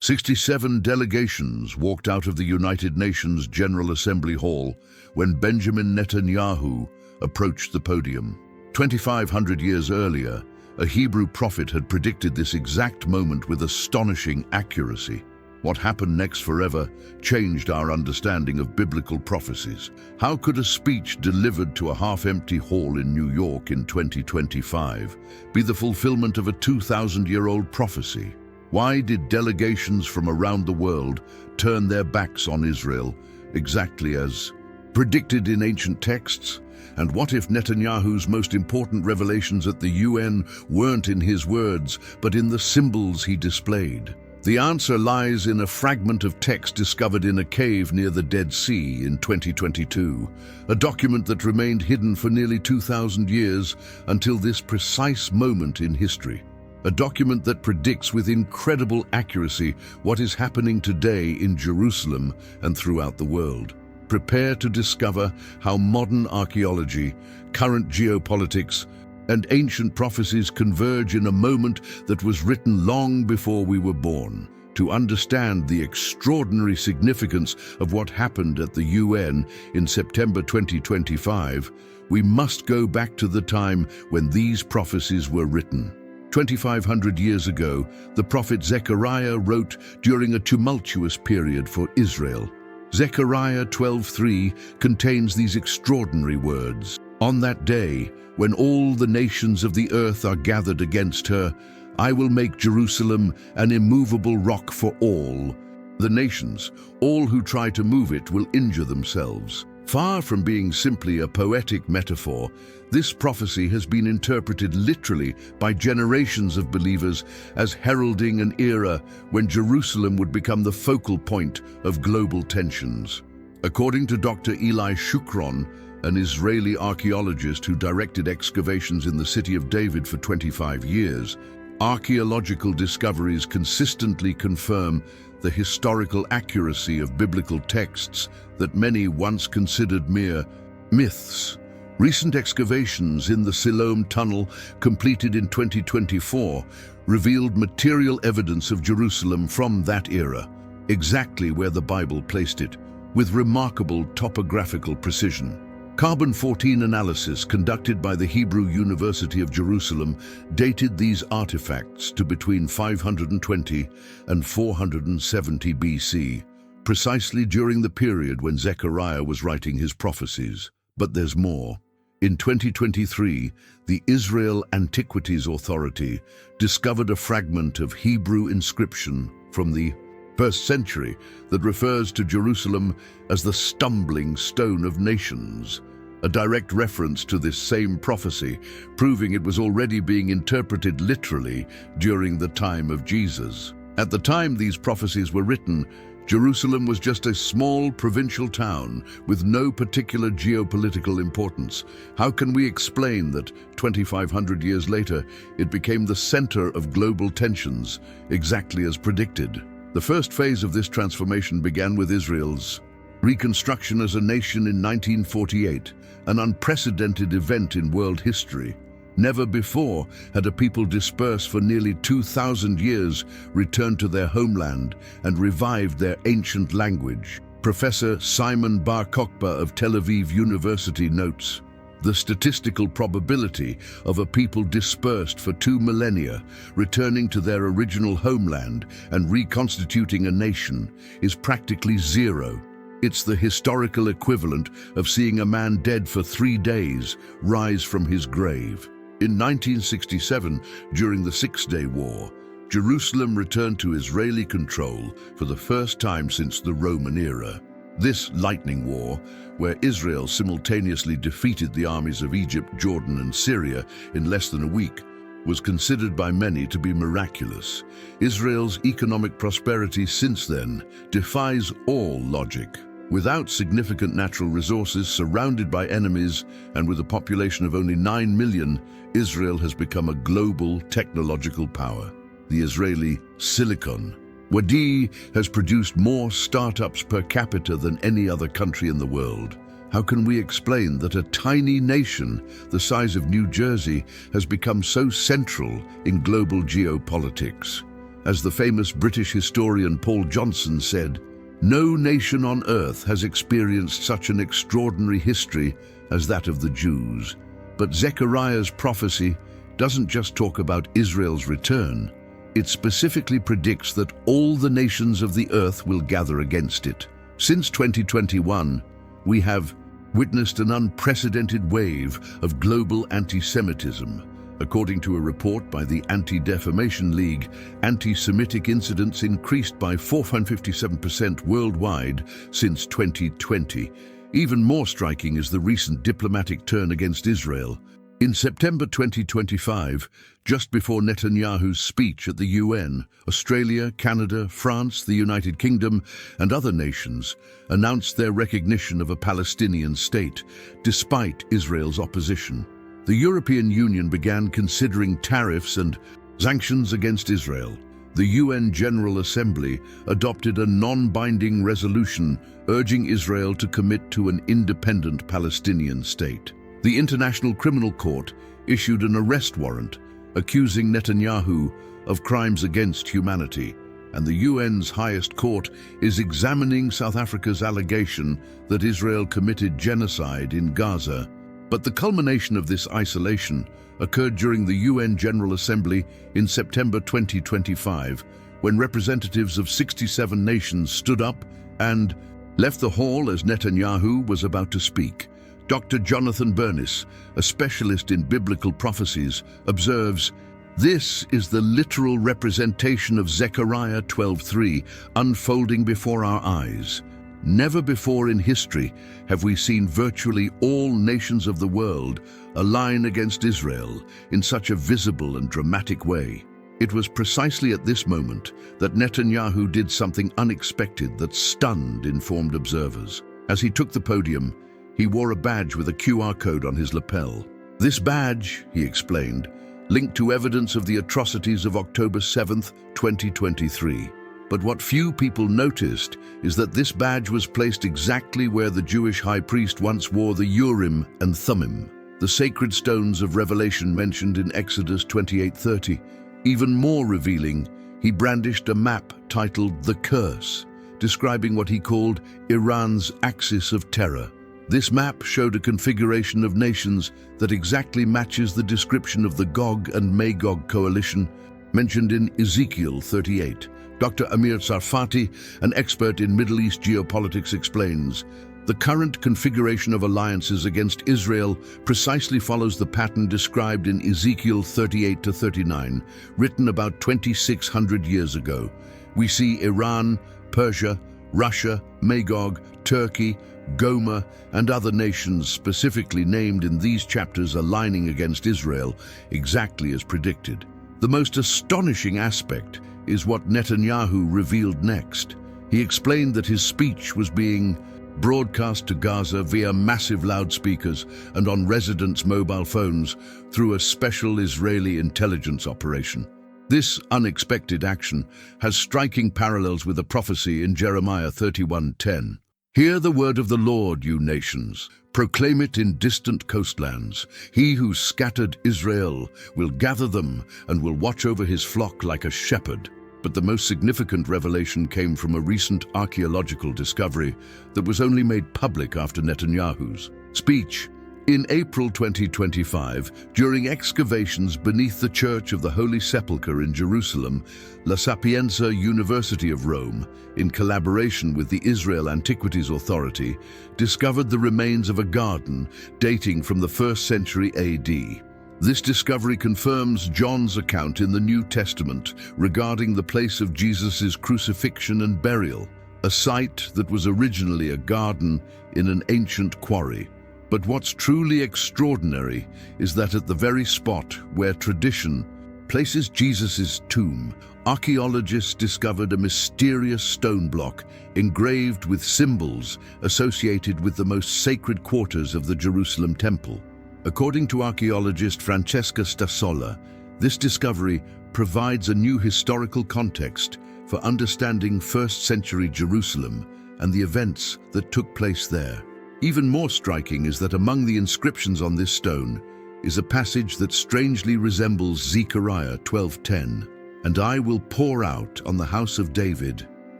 67 delegations walked out of the United Nations General Assembly Hall when Benjamin Netanyahu approached the podium. 2,500 years earlier, a Hebrew prophet had predicted this exact moment with astonishing accuracy. What happened next forever changed our understanding of biblical prophecies. How could a speech delivered to a half-empty hall in New York in 2025 be the fulfillment of a 2,000-year-old prophecy? Why did delegations from around the world turn their backs on Israel, exactly as predicted in ancient texts? And what if Netanyahu's most important revelations at the UN weren't in his words, but in the symbols he displayed? The answer lies in a fragment of text discovered in a cave near the Dead Sea in 2022, a document that remained hidden for nearly 2,000 years until this precise moment in history. A document that predicts with incredible accuracy what is happening today in Jerusalem and throughout the world. Prepare to discover how modern archaeology, current geopolitics, and ancient prophecies converge in a moment that was written long before we were born. To understand the extraordinary significance of what happened at the UN in September 2025, we must go back to the time when these prophecies were written. 2,500 years ago, the prophet Zechariah wrote during a tumultuous period for Israel. Zechariah 12:3 contains these extraordinary words. On that day, when all the nations of the earth are gathered against her, I will make Jerusalem an immovable rock for all. The nations, all who try to move it, will injure themselves. Far from being simply a poetic metaphor, this prophecy has been interpreted literally by generations of believers as heralding an era when Jerusalem would become the focal point of global tensions. According to Dr. Eli Shukron, an Israeli archaeologist who directed excavations in the city of David for 25 years, archaeological discoveries consistently confirm the historical accuracy of biblical texts that many once considered mere myths. Recent excavations in the Siloam Tunnel, completed in 2024, revealed material evidence of Jerusalem from that era, exactly where the Bible placed it, with remarkable topographical precision. Carbon-14 analysis conducted by the Hebrew University of Jerusalem dated these artifacts to between 520 and 470 BC, precisely during the period when Zechariah was writing his prophecies. But there's more. In 2023, the Israel Antiquities Authority discovered a fragment of Hebrew inscription from the 1st century that refers to Jerusalem as the stumbling stone of nations, a direct reference to this same prophecy, proving it was already being interpreted literally during the time of Jesus. At the time these prophecies were written, Jerusalem was just a small provincial town with no particular geopolitical importance. How can we explain that 2,500 years later it became the center of global tensions, exactly as predicted? The first phase of this transformation began with Israel's reconstruction as a nation in 1948, an unprecedented event in world history. Never before had a people dispersed for nearly 2,000 years returned to their homeland and revived their ancient language. Professor Simon Bar Kokhba of Tel Aviv University notes, the statistical probability of a people dispersed for 2 millennia, returning to their original homeland and reconstituting a nation, is practically zero. It's the historical equivalent of seeing a man dead for 3 days rise from his grave. In 1967, during the Six-Day War, Jerusalem returned to Israeli control for the first time since the Roman era. This lightning war, where Israel simultaneously defeated the armies of Egypt, Jordan, and Syria in less than a week, was considered by many to be miraculous. Israel's economic prosperity since then defies all logic. Without significant natural resources, surrounded by enemies, and with a population of only 9 million, Israel has become a global technological power. The Israeli Silicon Valley has produced more startups per capita than any other country in the world. How can we explain that a tiny nation the size of New Jersey has become so central in global geopolitics? As the famous British historian Paul Johnson said, "No nation on earth has experienced such an extraordinary history as that of the Jews." But Zechariah's prophecy doesn't just talk about Israel's return. It specifically predicts that all the nations of the earth will gather against it. Since 2021, we have witnessed an unprecedented wave of global anti-Semitism. According to a report by the Anti-Defamation League, anti-Semitic incidents increased by 457% worldwide since 2020. Even more striking is the recent diplomatic turn against Israel. In September 2025, just before Netanyahu's speech at the UN, Australia, Canada, France, the United Kingdom, and other nations announced their recognition of a Palestinian state, despite Israel's opposition. The European Union began considering tariffs and sanctions against Israel. The UN General Assembly adopted a non-binding resolution urging Israel to commit to an independent Palestinian state. The International Criminal Court issued an arrest warrant accusing Netanyahu of crimes against humanity, and the UN's highest court is examining South Africa's allegation that Israel committed genocide in Gaza. But the culmination of this isolation occurred during the UN General Assembly in September 2025, when representatives of 67 nations stood up and left the hall as Netanyahu was about to speak. Dr. Jonathan Bernis, a specialist in biblical prophecies, observes, "This is the literal representation of Zechariah 12:3 unfolding before our eyes. Never before in history have we seen virtually all nations of the world align against Israel in such a visible and dramatic way." It was precisely at this moment that Netanyahu did something unexpected that stunned informed observers. As he took the podium, he wore a badge with a QR code on his lapel. This badge, he explained, linked to evidence of the atrocities of October 7th, 2023. But what few people noticed is that this badge was placed exactly where the Jewish high priest once wore the Urim and Thummim, the sacred stones of Revelation mentioned in Exodus 28:30. Even more revealing, he brandished a map titled The Curse, describing what he called Iran's axis of terror. This map showed a configuration of nations that exactly matches the description of the Gog and Magog coalition mentioned in Ezekiel 38. Dr. Amir Tsarfati, an expert in Middle East geopolitics, explains, "The current configuration of alliances against Israel precisely follows the pattern described in Ezekiel 38-39, written about 2,600 years ago. We see Iran, Persia, Russia, Magog, Turkey, Gomer, and other nations specifically named in these chapters aligning against Israel, exactly as predicted. The most astonishing aspect is what Netanyahu revealed next. He explained that his speech was being broadcast to Gaza via massive loudspeakers and on residents' mobile phones through a special Israeli intelligence operation. This unexpected action has striking parallels with a prophecy in Jeremiah 31:10. Hear the word of the Lord, you nations. Proclaim it in distant coastlands. He who scattered Israel will gather them and will watch over his flock like a shepherd. But the most significant revelation came from a recent archaeological discovery that was only made public after Netanyahu's speech. In April 2025, during excavations beneath the Church of the Holy Sepulchre in Jerusalem, La Sapienza University of Rome, in collaboration with the Israel Antiquities Authority, discovered the remains of a garden dating from the 1st century AD. This discovery confirms John's account in the New Testament regarding the place of Jesus' crucifixion and burial, a site that was originally a garden in an ancient quarry. But what's truly extraordinary is that at the very spot where tradition places Jesus' tomb, archaeologists discovered a mysterious stone block engraved with symbols associated with the most sacred quarters of the Jerusalem temple. According to archaeologist Francesca Stassola, this discovery provides a new historical context for understanding 1st century Jerusalem and the events that took place there. Even more striking is that among the inscriptions on this stone is a passage that strangely resembles Zechariah 12:10. "And I will pour out on the house of David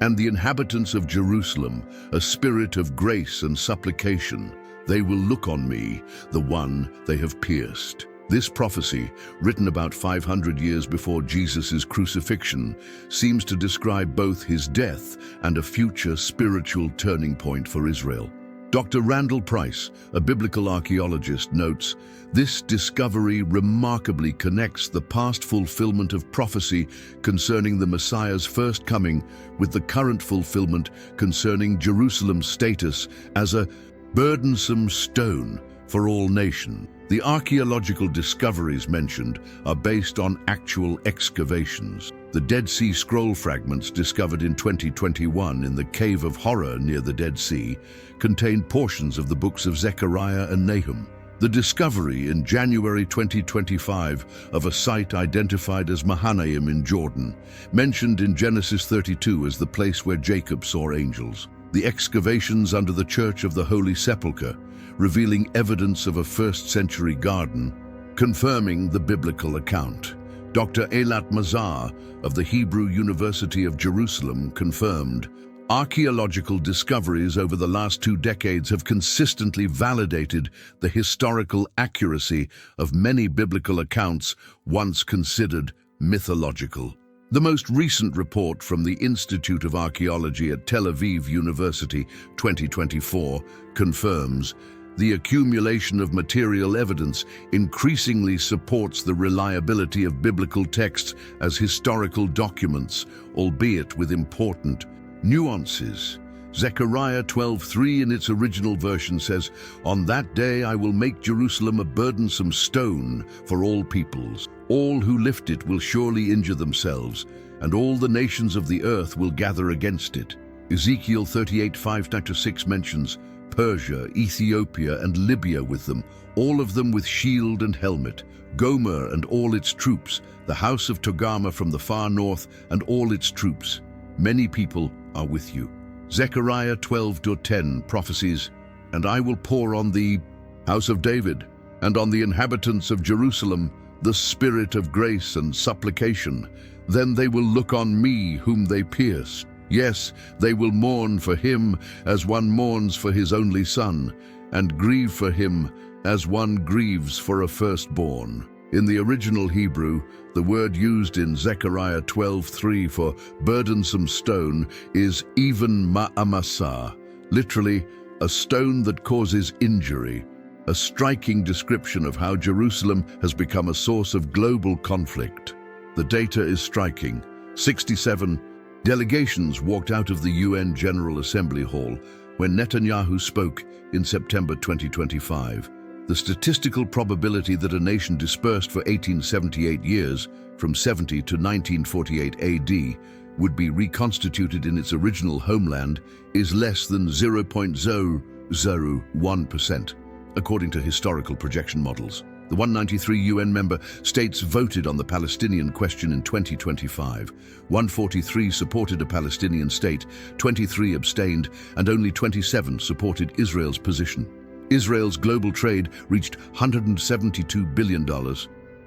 and the inhabitants of Jerusalem a spirit of grace and supplication. They will look on me, the one they have pierced." This prophecy, written about 500 years before Jesus' crucifixion, seems to describe both his death and a future spiritual turning point for Israel. Dr. Randall Price, a biblical archaeologist, notes, "This discovery remarkably connects the past fulfillment of prophecy concerning the Messiah's first coming with the current fulfillment concerning Jerusalem's status as a burdensome stone for all nations." The archaeological discoveries mentioned are based on actual excavations. The Dead Sea Scroll fragments discovered in 2021 in the Cave of Horror near the Dead Sea contain portions of the books of Zechariah and Nahum. The discovery in January 2025 of a site identified as Mahanaim in Jordan, mentioned in Genesis 32 as the place where Jacob saw angels. The excavations under the Church of the Holy Sepulchre, revealing evidence of a first-century garden, confirming the biblical account. Dr. Eilat Mazar of the Hebrew University of Jerusalem confirmed, "Archaeological discoveries over the last 2 decades have consistently validated the historical accuracy of many biblical accounts once considered mythological." The most recent report from the Institute of Archaeology at Tel Aviv University, 2024, confirms the accumulation of material evidence increasingly supports the reliability of biblical texts as historical documents, albeit with important nuances. Zechariah 12:3 in its original version says, "On that day I will make Jerusalem a burdensome stone for all peoples. All who lift it will surely injure themselves, and all the nations of the earth will gather against it." Ezekiel 38:5-6 mentions Persia, Ethiopia, and Libya with them, all of them with shield and helmet, Gomer and all its troops, the house of Togarmah from the far north and all its troops. Many people are with you. Zechariah 12:10 prophecies, "And I will pour on the house of David and on the inhabitants of Jerusalem the spirit of grace and supplication. Then they will look on me whom they pierced. Yes, they will mourn for him as one mourns for his only son, and grieve for him as one grieves for a firstborn." In the original Hebrew, the word used in Zechariah 12:3 for burdensome stone is even ma'amasa, literally a stone that causes injury, a striking description of how Jerusalem has become a source of global conflict. The data is striking. 67 delegations walked out of the UN General Assembly Hall when Netanyahu spoke in September 2025. The statistical probability that a nation dispersed for 1878 years, from 70 to 1948 AD, would be reconstituted in its original homeland is less than 0.001%, according to historical projection models. The 193 UN member states voted on the Palestinian question in 2025. 143 supported a Palestinian state, 23 abstained, and only 27 supported Israel's position. Israel's global trade reached $172 billion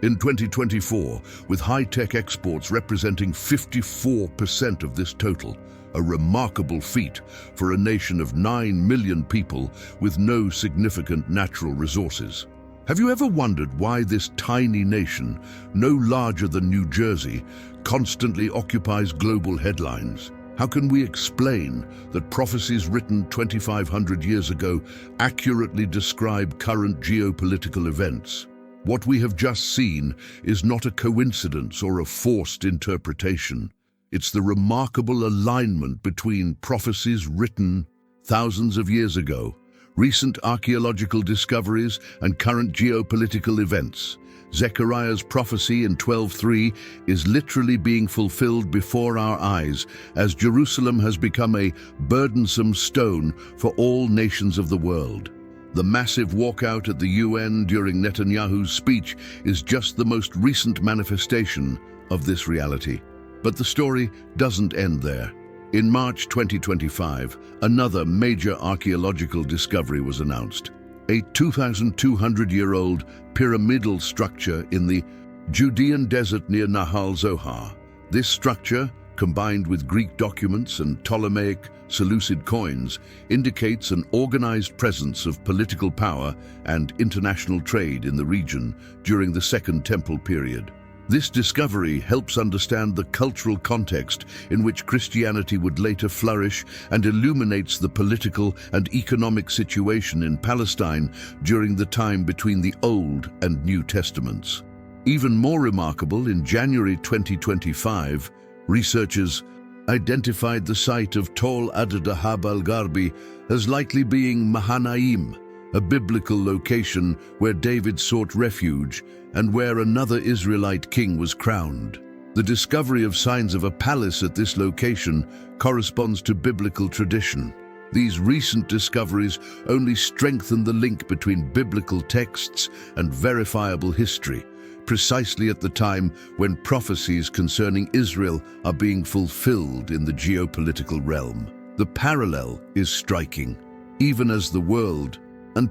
in 2024, with high-tech exports representing 54% of this total, a remarkable feat for a nation of 9 million people with no significant natural resources. Have you ever wondered why this tiny nation, no larger than New Jersey, constantly occupies global headlines? How can we explain that prophecies written 2,500 years ago accurately describe current geopolitical events? What we have just seen is not a coincidence or a forced interpretation. It's the remarkable alignment between prophecies written thousands of years ago, recent archaeological discoveries, and current geopolitical events. Zechariah's prophecy in 12:3 is literally being fulfilled before our eyes as Jerusalem has become a burdensome stone for all nations of the world. The massive walkout at the UN during Netanyahu's speech is just the most recent manifestation of this reality. But the story doesn't end there. In March 2025, another major archaeological discovery was announced. A 2,200-year-old pyramidal structure in the Judean desert near Nahal Zohar. This structure, combined with Greek documents and Ptolemaic Seleucid coins, indicates an organized presence of political power and international trade in the region during the Second Temple period. This discovery helps understand the cultural context in which Christianity would later flourish and illuminates the political and economic situation in Palestine during the time between the Old and New Testaments. Even more remarkable, in January 2025, researchers identified the site of Tol ad-Dahab al-Gharbi as likely being Mahanaim, a biblical location where David sought refuge and where another Israelite king was crowned. The discovery of signs of a palace at this location corresponds to biblical tradition. These recent discoveries only strengthen the link between biblical texts and verifiable history, precisely at the time when prophecies concerning Israel are being fulfilled in the geopolitical realm. The parallel is striking. Even as the world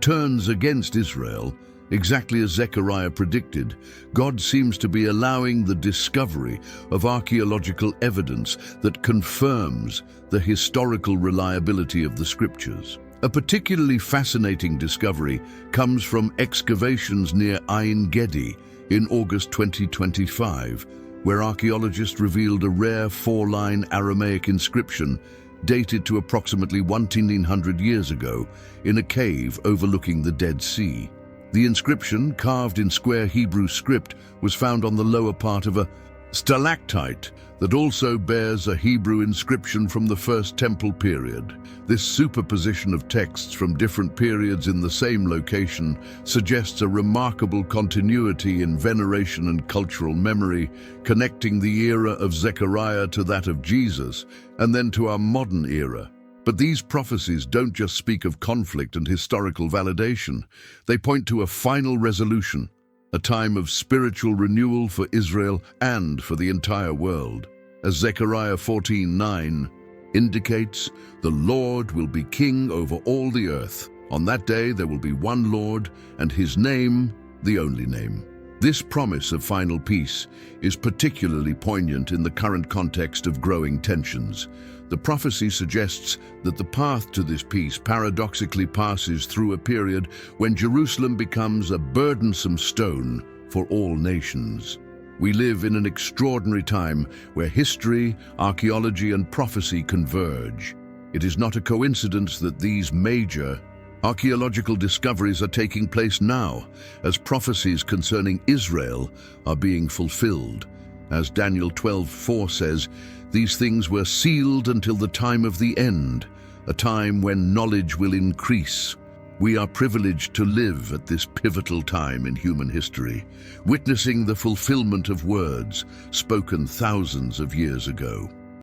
turns against Israel, exactly as Zechariah predicted, God seems to be allowing the discovery of archaeological evidence that confirms the historical reliability of the scriptures. A particularly fascinating discovery comes from excavations near Ein Gedi in August 2025, where archaeologists revealed a rare four-line Aramaic inscription dated to approximately 1,900 years ago in a cave overlooking the Dead Sea. The inscription, carved in square Hebrew script, was found on the lower part of a stalactite that also bears a Hebrew inscription from the First Temple period. This superposition of texts from different periods in the same location suggests a remarkable continuity in veneration and cultural memory, connecting the era of Zechariah to that of Jesus, and then to our modern era. But these prophecies don't just speak of conflict and historical validation. They point to a final resolution, a time of spiritual renewal for Israel and for the entire world. As Zechariah 14:9 indicates, the Lord will be king over all the earth. On that day there will be one Lord, and his name, the only name. This promise of final peace is particularly poignant in the current context of growing tensions. The prophecy suggests that the path to this peace paradoxically passes through a period when Jerusalem becomes a burdensome stone for all nations. We live in an extraordinary time where history, archaeology, and prophecy converge. It is not a coincidence that these major archaeological discoveries are taking place now, as prophecies concerning Israel are being fulfilled. As Daniel 12:4 says, these things were sealed until the time of the end, a time when knowledge will increase. We are privileged to live at this pivotal time in human history, witnessing the fulfillment of words spoken thousands of years ago.